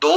2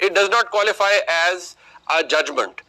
it does not qualify as a judgment.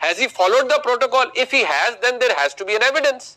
has he followed the protocol? If he has, then there has to be an evidence.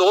2